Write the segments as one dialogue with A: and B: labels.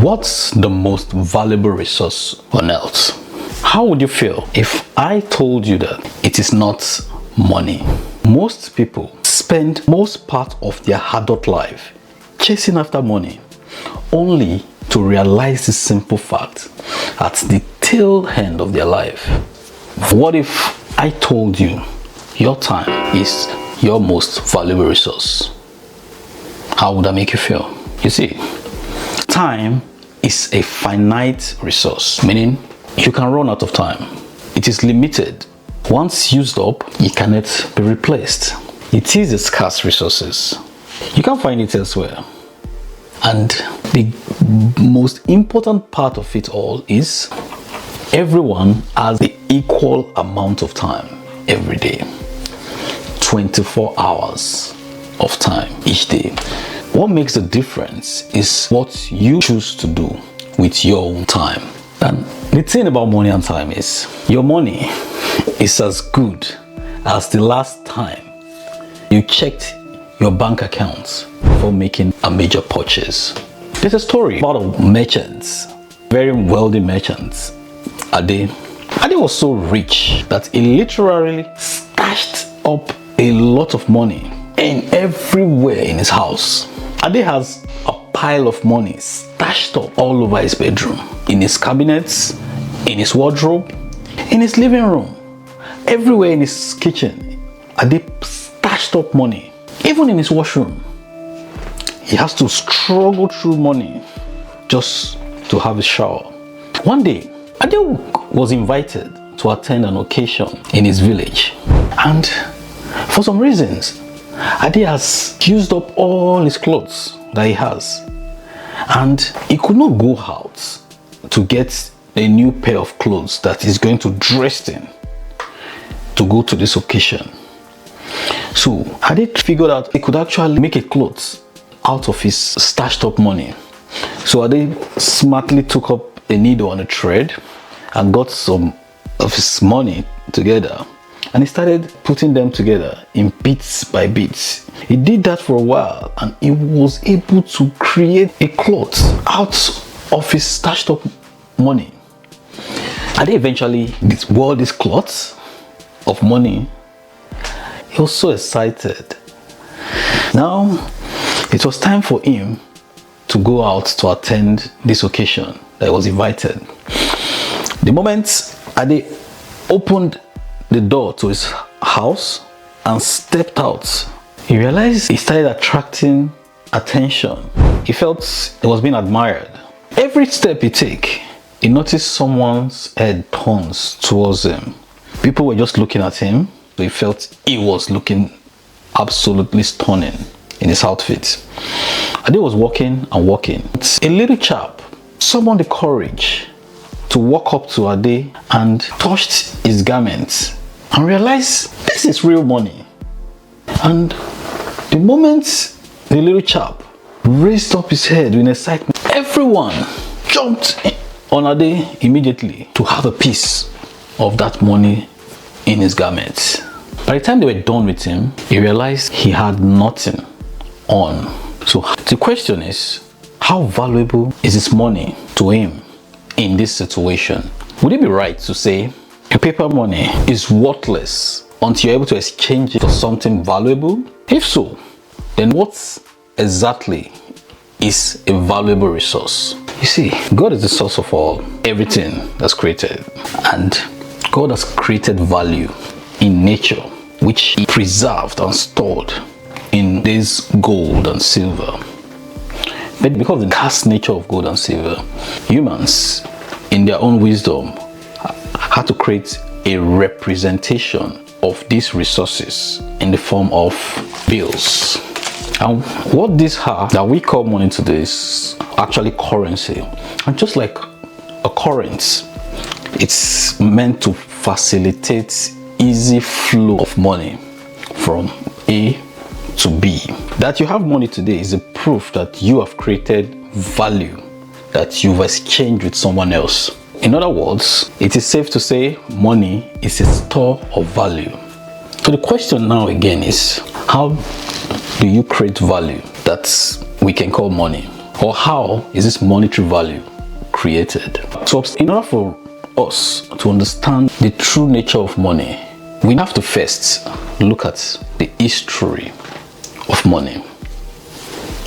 A: What's the most valuable resource on earth? How would you feel if I told you that it is not money? Most people spend most part of their adult life chasing after money, only to realize the simple fact at the tail end of their life. What if I told you your time is your most valuable resource? How would that make you feel? You see, time is a finite resource, meaning you can run out of time. It is limited. Once used up, it cannot be replaced. It is a scarce resource. You can't find it elsewhere. And the most important part of it all is everyone has the equal amount of time every day. 24 hours of time each day. What makes the difference is what you choose to do with your own time. And the thing about money and time is your money is as good as the last time you checked your bank account before making a major purchase. There's a story about a merchant, very wealthy merchant. Ade was so rich that he literally stashed up a lot of money and everywhere in his house. Ade has a pile of money stashed up all over his bedroom, in his cabinets, in his wardrobe, in his living room, everywhere in his kitchen. Ade stashed up money, even in his washroom. He has to struggle through money just to have a shower. One day, Ade was invited to attend an occasion in his village, and for some reasons, Ade has used up all his clothes that he has, and he could not go out to get a new pair of clothes that he's going to dress in to go to this occasion. So Ade figured out he could actually make a clothes out of his stashed up money. So Ade smartly took up a needle and a thread and got some of his money together, and he started putting them together in bits by bits. He did that for a while, and he was able to create a cloth out of his stashed up money. And eventually wore this cloth of money. He was so excited. Now it was time for him to go out to attend this occasion that he was invited. The moment Ade opened the door to his house and stepped out, he realized he started attracting attention. He felt he was being admired. Every step he take, he noticed someone's head turns towards him. People were just looking at him, so he felt he was looking absolutely stunning in his outfit. Ade was walking and walking. A little chap summoned the courage to walk up to Ade and touched his garments and realized this is real money. And the moment the little chap raised up his head with excitement, everyone jumped on Ade immediately to have a piece of that money in his garments. By the time they were done with him, he realized he had nothing on. So the question is, how valuable is this money to him in this situation? Would it be right to say your paper money is worthless until you're able to exchange it for something valuable? If so, then what exactly is a valuable resource? You see, God is the source of everything that's created, and God has created value in nature, which He preserved and stored in this gold and silver. But because of the vast nature of gold and silver, humans, in their own wisdom, had to create a representation of these resources in the form of bills. And what these are that we call money today is actually currency. And just like a current, it's meant to facilitate easy flow of money from A to B. That you have money today is a proof that you have created value that you've exchanged with someone else. In other words, it is safe to say money is a store of value. So the question now again is, how do you create value that we can call money? Or how is this monetary value created? So in order for us to understand the true nature of money, we have to first look at the history of money.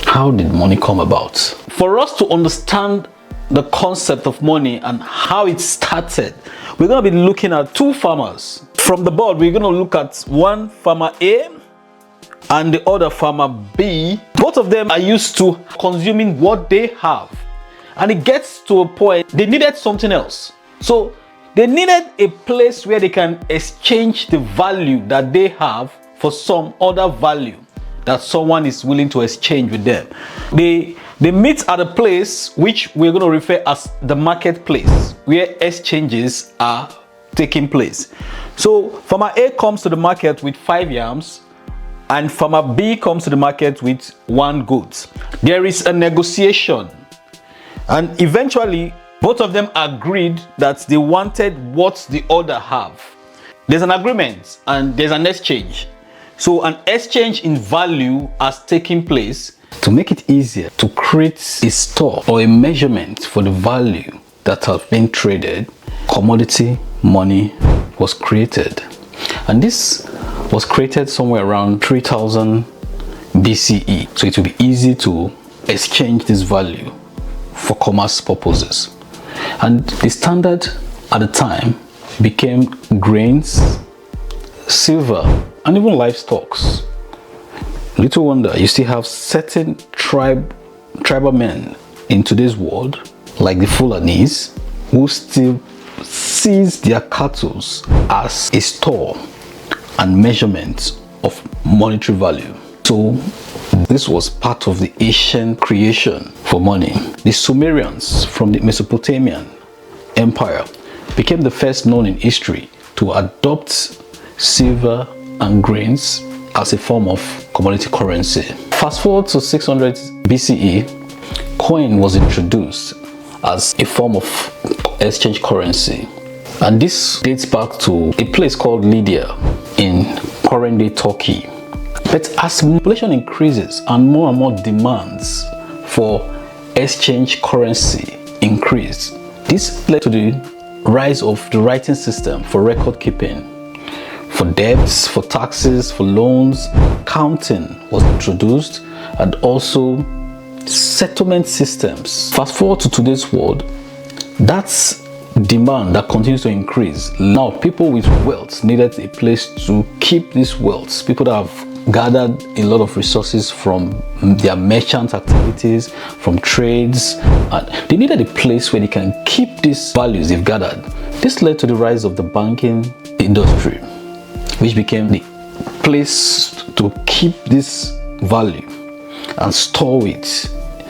A: How did money come about? For us to understand the concept of money and how it started, we're going to be looking at two farmers. From the board, we're going to look at one farmer A and the other farmer B. Both of them are used to consuming what they have, and it gets to a point they needed something else. So they needed a place where they can exchange the value that they have for some other value that someone is willing to exchange with them. They meet at a place which we're going to refer as the marketplace, where exchanges are taking place. So farmer A comes to the market with 5 yams, and farmer B comes to the market with 1 goat. There is a negotiation, and eventually both of them agreed that they wanted what the other have. There's an agreement and there's an exchange. So an exchange in value has taken place. To make it easier to create a store or a measurement for the value that has been traded, commodity money was created. And this was created somewhere around 3000 BCE. So it will be easy to exchange this value for commerce purposes. And the standard at the time became grains, silver, and even livestock. Little wonder you still have certain tribal men in today's world, like the Fulanese, who still sees their cattle as a store and measurement of monetary value. So this was part of the Asian creation for money. The Sumerians from the Mesopotamian Empire became the first known in history to adopt silver and grains as a form of commodity currency. Fast forward to 600 BCE, coin was introduced as a form of exchange currency. And this dates back to a place called Lydia in current-day Turkey. But as population increases and more demands for exchange currency increase, this led to the rise of the writing system for record keeping. For debts, for taxes, for loans, counting was introduced, and also settlement systems. Fast forward to today's world, that's demand that continues to increase. Now people with wealth needed a place to keep this wealth. People that have gathered a lot of resources from their merchant activities, from trades, and they needed a place where they can keep these values they've gathered. This led to the rise of the banking industry, which became the place to keep this value and store it.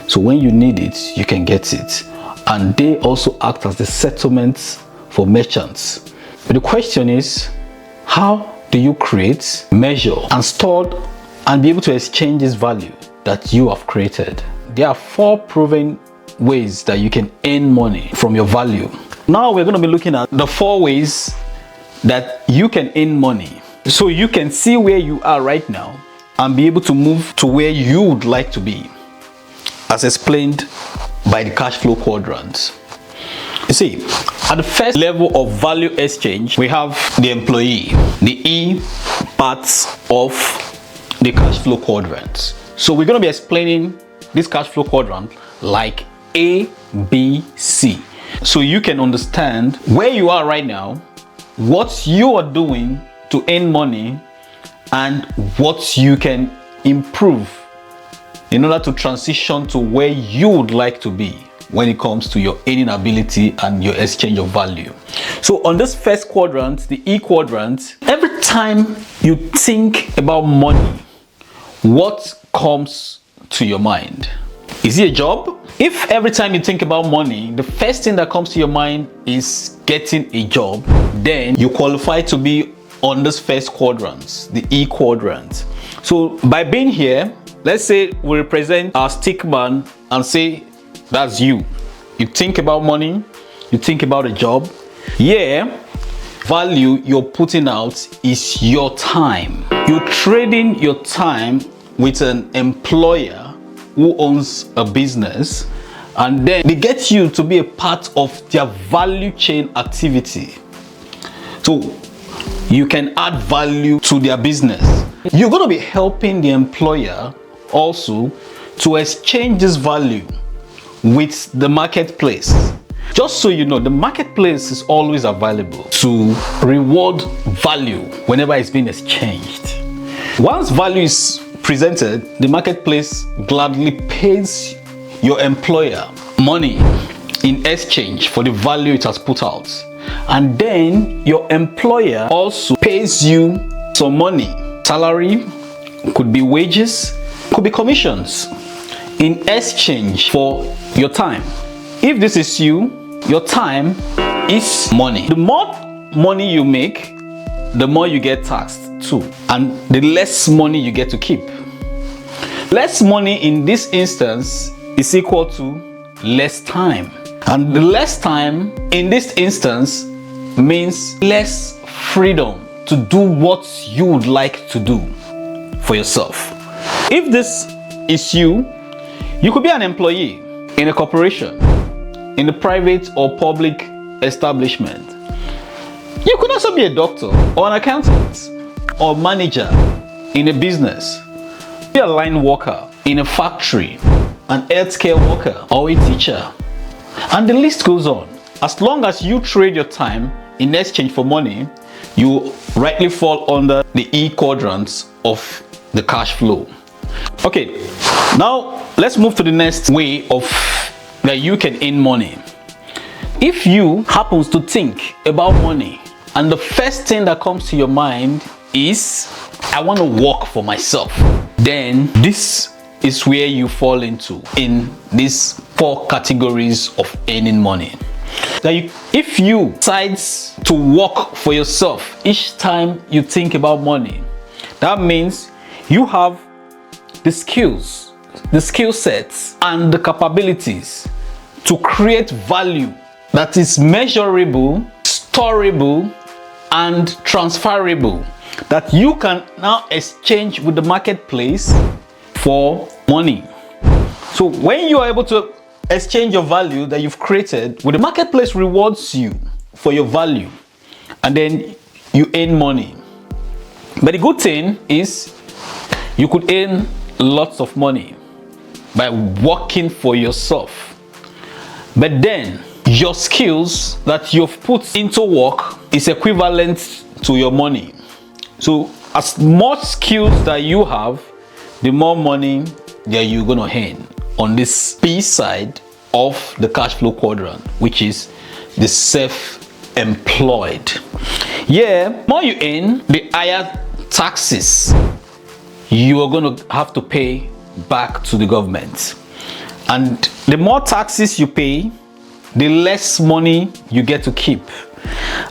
A: So when you need it, you can get it. And they also act as the settlements for merchants. But the question is, how do you create, measure, and store and be able to exchange this value that you have created? There are 4 proven ways that you can earn money from your value. Now we're going to be looking at the 4 ways that you can earn money, so you can see where you are right now and be able to move to where you would like to be, as explained by the cash flow quadrant. You see, at the first level of value exchange, we have the employee, the E parts of the cash flow quadrant. So we're going to be explaining this cash flow quadrant like A, B, C, so you can understand where you are right now, what you are doing to earn money, and what you can improve in order to transition to where you would like to be when it comes to your earning ability and your exchange of value. So on this first quadrant, the E quadrant, every time you think about money, what comes to your mind? Is it a job? If every time you think about money, the first thing that comes to your mind is getting a job, then you qualify to be on this first quadrant, the E quadrant. So by being here, let's say we represent our stick man and say that's you. You think about money, you think about a job. Yeah, value you're putting out is your time. You're trading your time with an employer who owns a business, and then they get you to be a part of their value chain activity. So you can add value to their business. You're going to be helping the employer also to exchange this value with the marketplace. Just so you know, the marketplace is always available to reward value whenever it's being exchanged. Once value is presented, the marketplace gladly pays your employer money in exchange for the value it has put out. And then your employer also pays you some money. Salary, could be wages, could be commissions, in exchange for your time. If this is you, your time is money. The more money you make, the more you get taxed too, and the less money you get to keep. Less money in this instance is equal to less time, and the less time in this instance means less freedom to do what you would like to do for yourself. If this is you, you could be an employee in a corporation, in a private or public establishment. You could also be a doctor or an accountant or manager in a business. Be a line worker in a factory, an healthcare worker or a teacher. And the list goes on. As long as you trade your time in exchange for money, you rightly fall under the E quadrants of the cash flow. Okay, now let's move to the next way of that you can earn money. If you happens to think about money and the first thing that comes to your mind is, I want to work for myself, then this is where you fall into in these 4 categories of earning money. Now, if you decide to work for yourself each time you think about money, that means you have the skills, the skill sets, and the capabilities to create value that is measurable, storable, and transferable, that you can now exchange with the marketplace for money. So when you are able to exchange your value that you've created, well, the marketplace rewards you for your value, and then you earn money. But the good thing is you could earn lots of money by working for yourself. But then your skills that you've put into work is equivalent to your money. So as much skills that you have, the more money that you're gonna earn on this B side of the cash flow quadrant, which is the self-employed. Yeah, the more you earn, the higher taxes you are gonna have to pay back to the government. And the more taxes you pay, the less money you get to keep.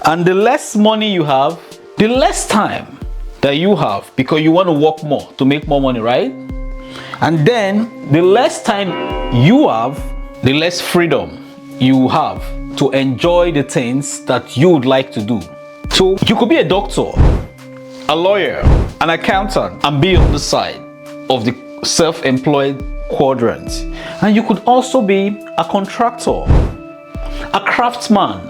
A: And the less money you have, the less time that you have, because you want to work more to make more money, right? And then the less time you have, the less freedom you have to enjoy the things that you would like to do. So you could be a doctor, a lawyer, an accountant, and be on the side of the self-employed quadrant. And you could also be a contractor, a craftsman,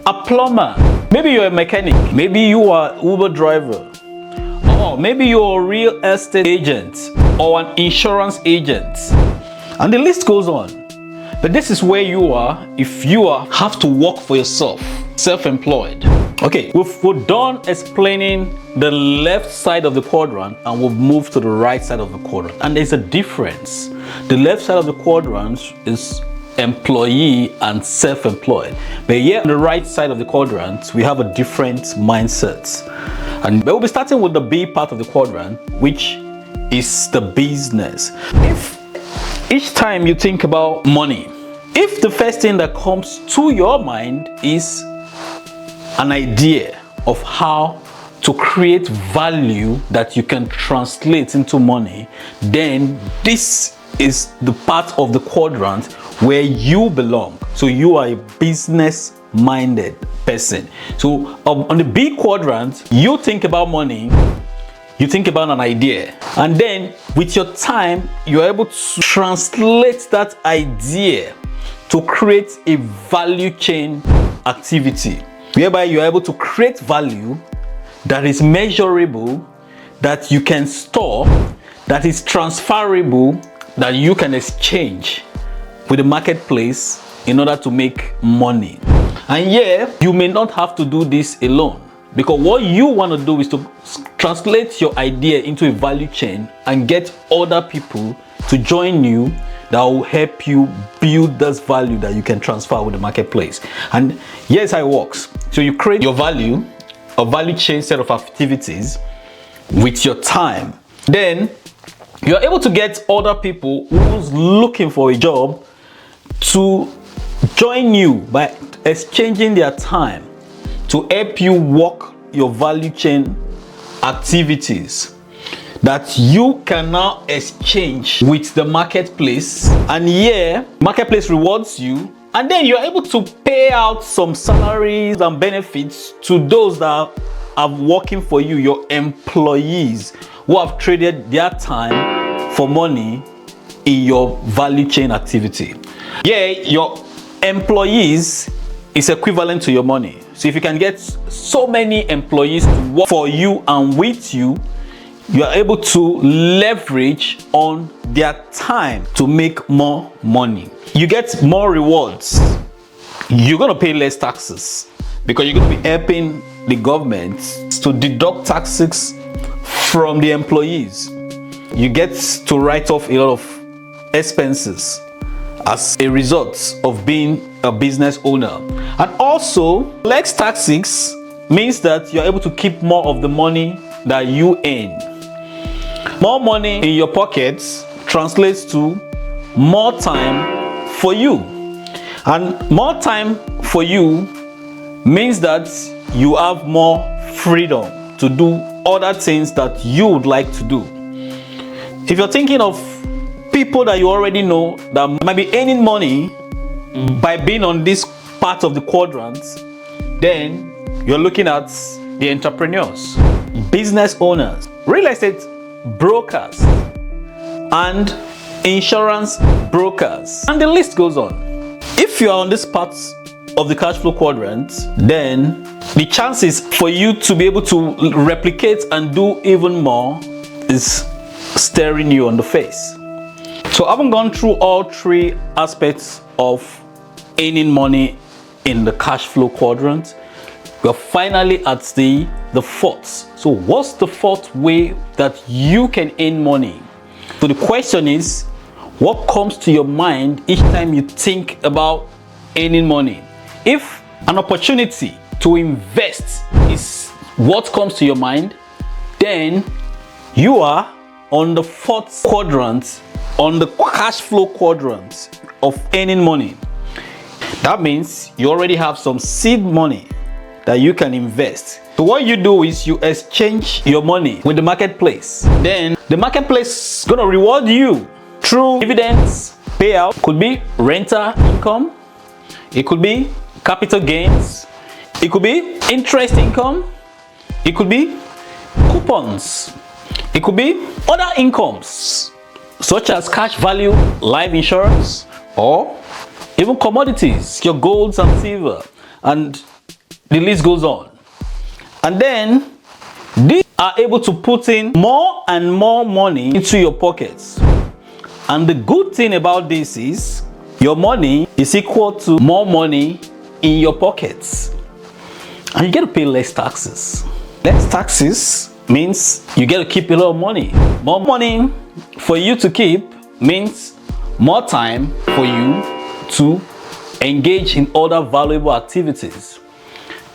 A: a plumber. Maybe you're a mechanic, maybe you are an Uber driver, or maybe you're a real estate agent or an insurance agent, and the list goes on. But this is where you are if you have to work for yourself, self-employed. Okay, we're done explaining the left side of the quadrant, and we've moved to the right side of the quadrant. And there's a difference. The left side of the quadrant is employee and self-employed, but here on the right side of the quadrant we have a different mindset. And we'll be starting with the B part of the quadrant, which is the business. If each time you think about money, if the first thing that comes to your mind is an idea of how to create value that you can translate into money, then this is the part of the quadrant where you belong. So you are a business minded person. So on the B quadrant, you think about money you think about an idea, and then with your time, you're able to translate that idea to create a value chain activity, whereby you're able to create value that is measurable, that you can store, that is transferable, that you can exchange with the marketplace in order to make money. And yeah, you may not have to do this alone, because what you want to do is to translate your idea into a value chain and get other people to join you that will help you build this value that you can transfer with the marketplace. And here's how it works. So you create your value, a value chain set of activities with your time. Then you're able to get other people who's looking for a job to join you by exchanging their time to help you work your value chain activities that you can now exchange with the marketplace. And yeah, marketplace rewards you, and then you're able to pay out some salaries and benefits to those that are working for you, your employees who have traded their time for money in your value chain activity. Yeah, your employees is equivalent to your money. So if you can get so many employees to work for you and with you, you are able to leverage on their time to make more money. You get more rewards. You're going to pay less taxes because you're going to be helping the government to deduct taxes from the employees. You get to write off a lot of expenses as a result of being a business owner. And also, less taxes means that you're able to keep more of the money that you earn. More money in your pockets translates to more time for you. And more time for you means that you have more freedom to do other things that you would like to do. If you're thinking of people that you already know that might be earning money by being on this part of the quadrant, then you're looking at the entrepreneurs, business owners, real estate brokers, and insurance brokers, and the list goes on. If you are on this part of the cash flow quadrant, then the chances for you to be able to replicate and do even more is staring you on the face. So having gone through all three aspects of earning money in the cash flow quadrant, we're finally at the fourth. So what's the fourth way that you can earn money? So the question is, what comes to your mind each time you think about earning money? If an opportunity to invest is what comes to your mind, then you are on the fourth quadrant, on the cash flow quadrant of earning money. That means you already have some seed money that you can invest. So what you do is you exchange your money with the marketplace. Then the marketplace is going to reward you through dividends, payout. Could be rental income, it could be capital gains, it could be interest income, it could be coupons, it could be other incomes such as cash value, life insurance, or even commodities, your golds and silver, and the list goes on. And then these are able to put in more and more money into your pockets. And the good thing about this is your money is equal to more money in your pockets, and you get to pay less taxes. Less taxes means you get to keep a lot of money. More money for you to keep means more time for you to engage in other valuable activities.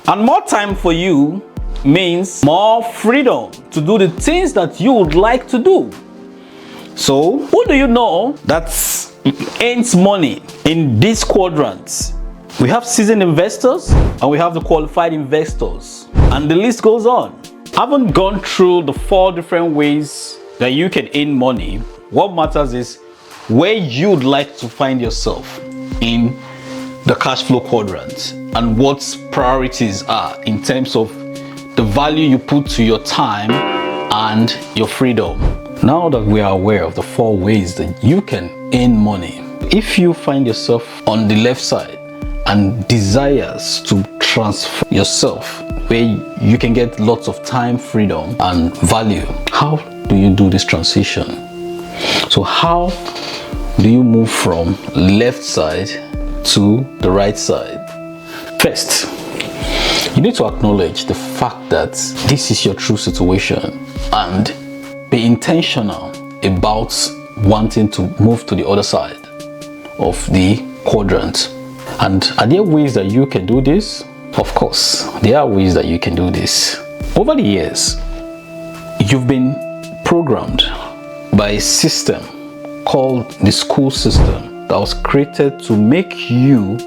A: And more time for you means more freedom to do the things that you would like to do. So who do you know that earns money in these quadrants? We have seasoned investors and we have the qualified investors, and the list goes on. I haven't gone through the 4 different ways that you can earn money. What matters is where you'd like to find yourself in the cash flow quadrant and what priorities are in terms of the value you put to your time and your freedom. Now that we are aware of the 4 ways that you can earn money, if you find yourself on the left side and desires to transfer yourself where you can get lots of time, freedom, and value, how do you do this transition? So how do you move from left side to the right side? First, you need to acknowledge the fact that this is your true situation and be intentional about wanting to move to the other side of the quadrant. And are there ways that you can do this? Of course, there are ways that you can do this. Over the years, you've been programmed by a system called the school system that was created to make you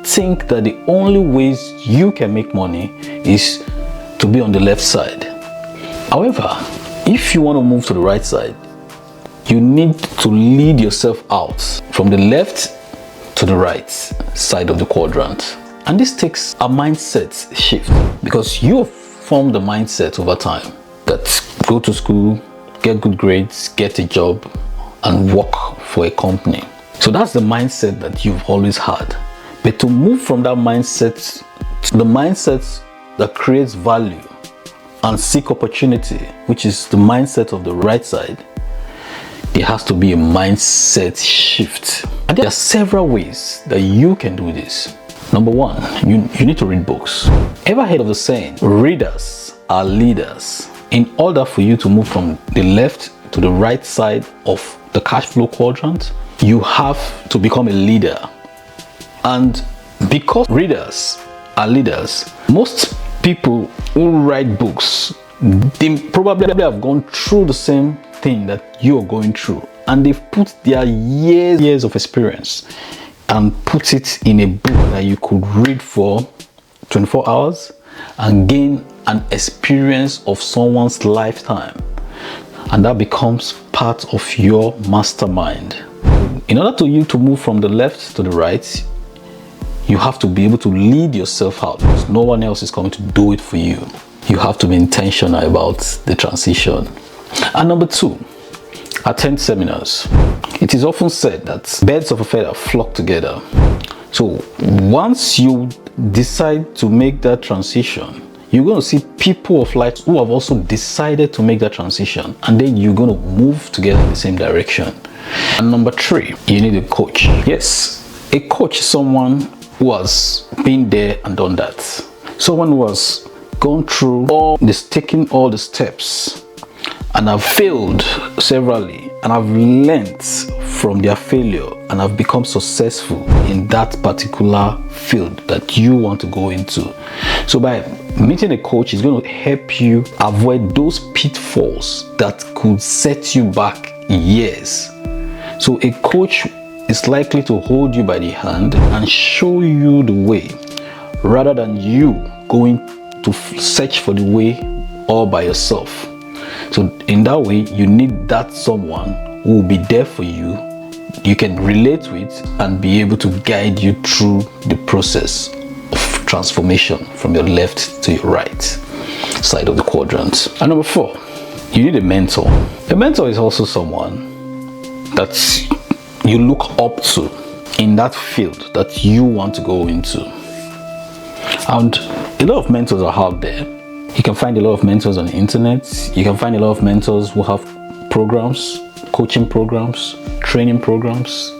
A: think that the only ways you can make money is to be on the left side. However, if you want to move to the right side, you need to lead yourself out from the left to the right side of the quadrant. And this takes a mindset shift because you have formed the mindset over time that go to school, get good grades, get a job, and work for a company. So that's the mindset that you've always had. But to move from that mindset to the mindset that creates value and seek opportunity, which is the mindset of the right side, there has to be a mindset shift. And there are several ways that you can do this. Number one, you need to read books. Ever heard of the saying, readers are leaders? In order for you to move from the left to the right side of the cash flow quadrant, you have to become a leader. And because readers are leaders, most people who write books, they probably have gone through the same thing that you're going through, and they've put their years of experience and put it in a book that you could read for 24 hours and gain an experience of someone's lifetime, and that becomes part of your mastermind. In order for you to move from the left to the right, you have to be able to lead yourself out because no one else is going to do it for you. You have to be intentional about the transition. And number two, attend seminars. It is often said that birds of a feather flock together. So once you decide to make that transition, you're going to see people of light who have also decided to make that transition, and then you're going to move together in the same direction. And number three, you need a coach. Yes, a coach is someone who has been there and done that. Someone who has gone through taken all the steps and have failed severally and have learned from their failure and have become successful in that particular field that you want to go into. So by meeting a coach is going to help you avoid those pitfalls that could set you back years. So a coach is likely to hold you by the hand and show you the way rather than you going to search for the way all by yourself. So in that way, you need that someone who will be there for you, you can relate with, and be able to guide you through the process of transformation from your left to your right side of the quadrant. And number four, you need a mentor. A mentor is also someone that you look up to in that field that you want to go into. And a lot of mentors are out there. You can find a lot of mentors on the internet. You can find a lot of mentors who have programs, coaching programs, training programs,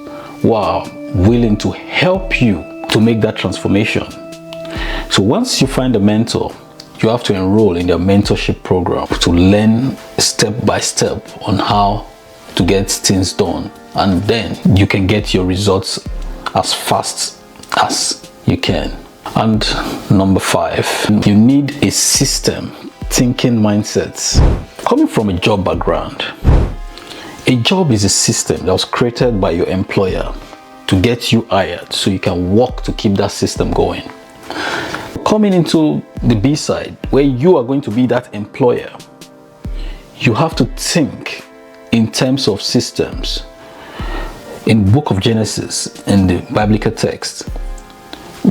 A: who are willing to help you to make that transformation. So once you find a mentor, you have to enroll in their mentorship program to learn step by step on how to get things done, and then you can get your results as fast as you can. And number five, you need a system thinking mindset. Coming from a job background, a job is a system that was created by your employer to get you hired so you can work to keep that system going. Coming into the B side, where you are going to be that employer, you have to think in terms of systems. In the book of Genesis, in the biblical text,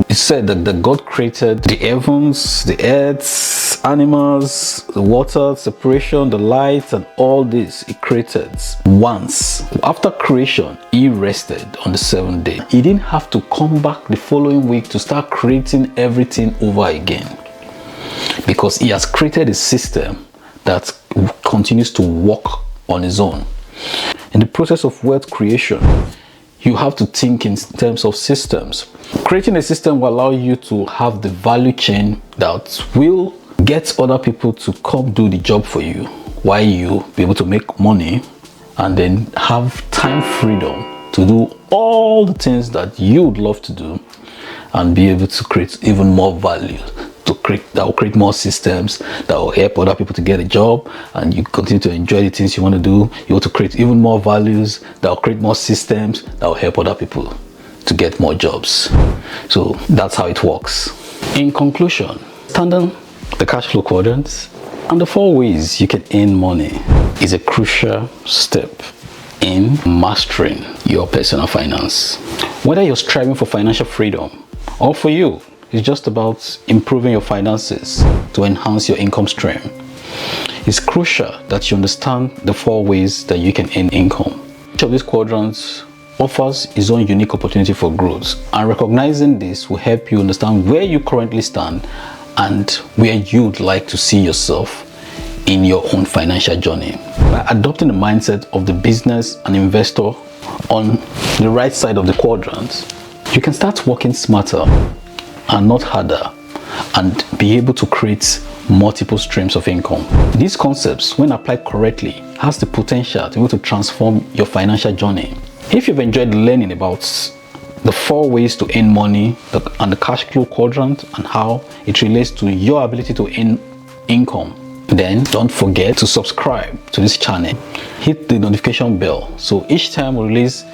A: it said that God created the heavens, the earth, animals, the water, separation, the light, and all this he created once. After creation, he rested on the seventh day. He didn't have to come back the following week to start creating everything over again, because he has created a system that continues to work on its own. In the process of wealth creation, you have to think in terms of systems. Creating a system will allow you to have the value chain that will get other people to come do the job for you, while you be able to make money and then have time freedom to do all the things that you would love to do, and be able to create even more value. That will create more systems that will help other people to get a job, and you continue to enjoy the things you want to do. You want to create even more values that will create more systems that will help other people to get more jobs. So that's how it works. In conclusion, understanding the cash flow quadrants and the 4 ways you can earn money is a crucial step in mastering your personal finance. Whether you're striving for financial freedom or for you, it's just about improving your finances to enhance your income stream. It's crucial that you understand the 4 ways that you can earn income. Each of these quadrants offers its own unique opportunity for growth, and recognizing this will help you understand where you currently stand and where you'd like to see yourself in your own financial journey. By adopting the mindset of the business and investor on the right side of the quadrant, you can start working smarter and not harder, and be able to create multiple streams of income. These concepts, when applied correctly, has the potential to be able to transform your financial journey. If you've enjoyed learning about the 4 ways to earn money and the cash flow quadrant and how it relates to your ability to earn income, then don't forget to subscribe to this channel. Hit the notification bell so each time we release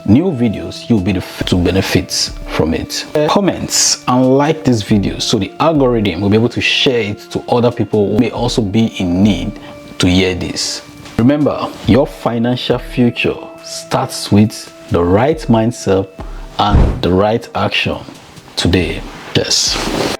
A: new videos, you'll be the first to benefit from it. Comments and like this video so the algorithm will be able to share it to other people who may also be in need to hear this. Remember, your financial future starts with the right mindset and the right action today. Yes.